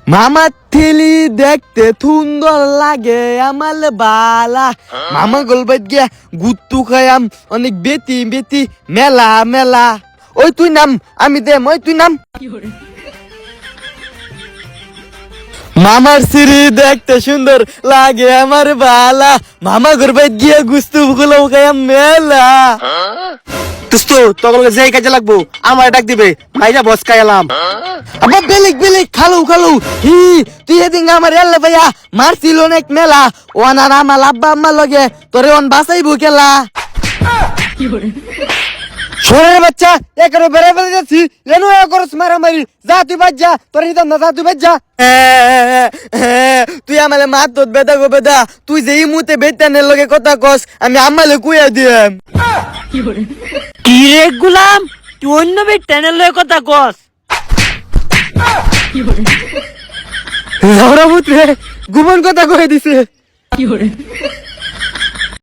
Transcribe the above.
মামার থিলি দেখতে সুন্দর লাগে আমার বালা। মামা গলবাদ গিয়া গুত্তু খায়াম অনেক বেতি বেতি মেলা মেলা। ওই তুই নাম আমি দে মই তুই নাম। মামার সিঁড়ি দেখতে সুন্দর লাগে আমার বালা। মামা গলবাদ গিয়া গুস্তু গুলো খায়াম মেলা। দোস্তো তখন যেই কাজে লাগবো আমার ডাক দিবে ভাইরা বস খাইলাম। আবার বেলিক বেলিক খালু খালু হি তুই এদিন আমার এলে ভাইয়া মারছিল অনেক মেলা। ওনার আমার আব্বা আম্মা লগে তোরে অন বাঁচাইবো খেলা। শোনের বাচ্চা একারো বেড়ে ফেলে যাচ্ছি এনো করস মারামারি। যা তুই বাজ যা তোর হিতাম না, যা তুই বাজ যা। তুই আমালে মাত তোর বেদা গো বেদা। তুই যে এই মুহূর্তে বেতানের লগে কথা কস আমি আমালে কুয়া দিয়াম। কি রে গুলাম, তুই অন্য বেটানের লয়ে কথা কস? ঝগড়া পুত্রে গোপন কথা কয়ে দিছে।